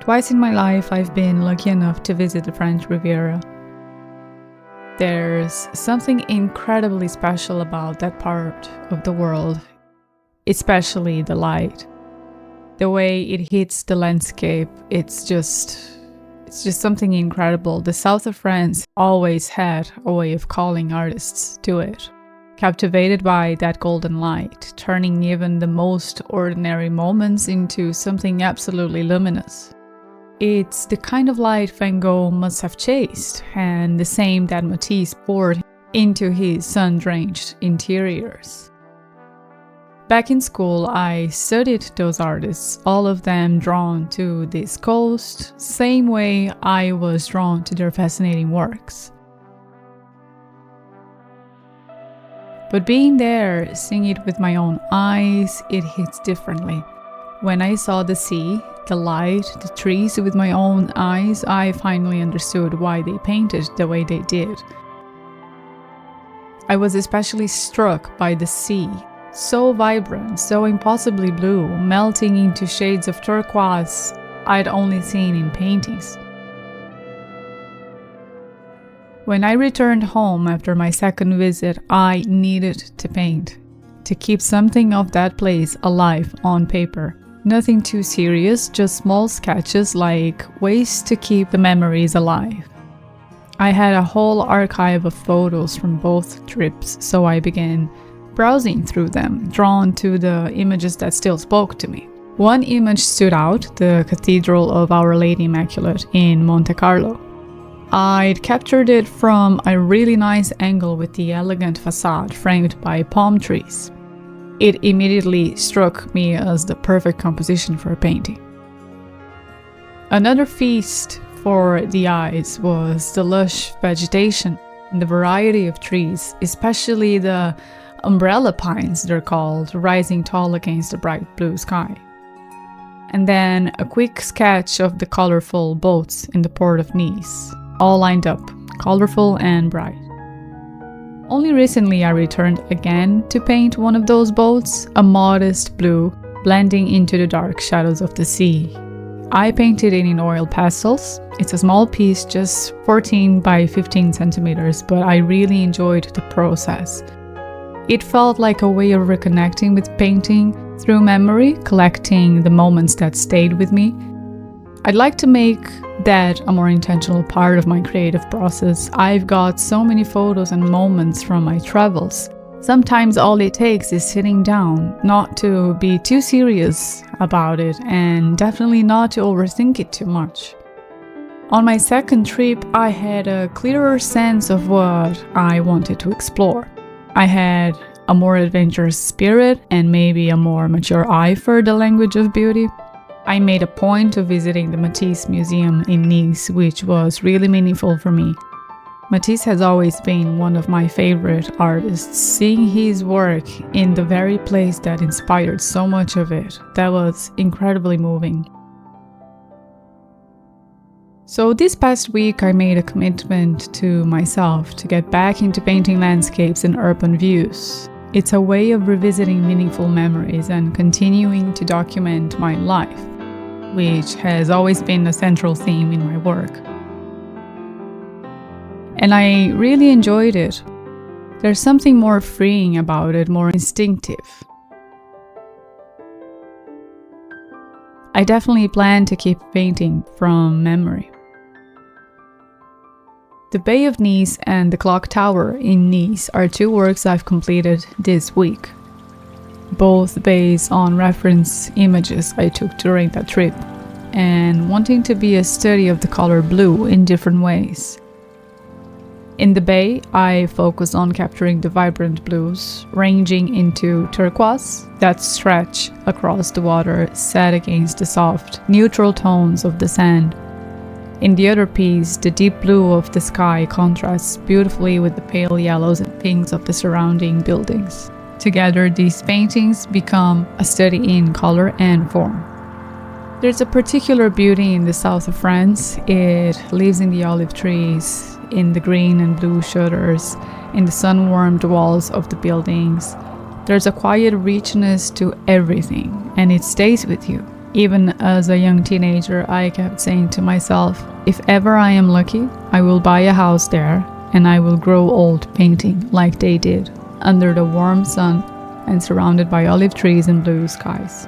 Twice in my life, I've been lucky enough to visit the French Riviera. There's something incredibly special about that part of the world, especially the light. The way it hits the landscape, it's just something incredible. The south of France always had a way of calling artists to it, captivated by that golden light, turning even the most ordinary moments into something absolutely luminous. It's the kind of light Van Gogh must have chased, and the same that Matisse poured into his sun-drenched interiors. Back in school, I studied those artists, all of them drawn to this coast, same way I was drawn to their fascinating works. But being there, seeing it with my own eyes, it hits differently. When I saw the sea, the light, the trees with my own eyes, I finally understood why they painted the way they did. I was especially struck by the sea, so vibrant, so impossibly blue, melting into shades of turquoise I'd only seen in paintings. When I returned home after my second visit, I needed to paint, to keep something of that place alive on paper. Nothing too serious, just small sketches like ways to keep the memories alive. I had a whole archive of photos from both trips, so I began browsing through them, drawn to the images that still spoke to me. One image stood out, the Cathedral of Our Lady Immaculate in Monte Carlo. I'd captured it from a really nice angle with the elegant facade framed by palm trees. It immediately struck me as the perfect composition for a painting. Another feast for the eyes was the lush vegetation and the variety of trees, especially the umbrella pines, they're called, rising tall against the bright blue sky. And then a quick sketch of the colorful boats in the port of Nice, all lined up, colorful and bright. Only recently I returned again to paint one of those boats, a modest blue, blending into the dark shadows of the sea. I painted it in oil pastels. It's a small piece, just 14 by 15 centimeters, but I really enjoyed the process. It felt like a way of reconnecting with painting through memory, collecting the moments that stayed with me. I'd like to make that a more intentional part of my creative process. I've got so many photos and moments from my travels. Sometimes all it takes is sitting down, not to be too serious about it, and definitely not to overthink it too much. On my second trip, I had a clearer sense of what I wanted to explore. I had a more adventurous spirit and maybe a more mature eye for the language of beauty. I made a point of visiting the Matisse Museum in Nice, which was really meaningful for me. Matisse has always been one of my favorite artists. Seeing his work in the very place that inspired so much of it, that was incredibly moving. So this past week I made a commitment to myself to get back into painting landscapes and urban views. It's a way of revisiting meaningful memories and continuing to document my life, which has always been a central theme in my work. And I really enjoyed it. There's something more freeing about it, more instinctive. I definitely plan to keep painting from memory. The Bay of Nice and the Clock Tower in Nice are two works I've completed this week, both based on reference images I took during that trip, and wanting to be a study of the color blue in different ways. In the bay, I focus on capturing the vibrant blues, ranging into turquoise that stretch across the water set against the soft, neutral tones of the sand. In the other piece, the deep blue of the sky contrasts beautifully with the pale yellows and pinks of the surrounding buildings. Together, these paintings become a study in color and form. There's a particular beauty in the south of France. It lives in the olive trees, in the green and blue shutters, in the sun-warmed walls of the buildings. There's a quiet richness to everything, and it stays with you, Even as a young teenager, I kept saying to myself, if ever I am lucky, I will buy a house there and I will grow old painting like they did, under the warm sun and surrounded by olive trees and blue skies.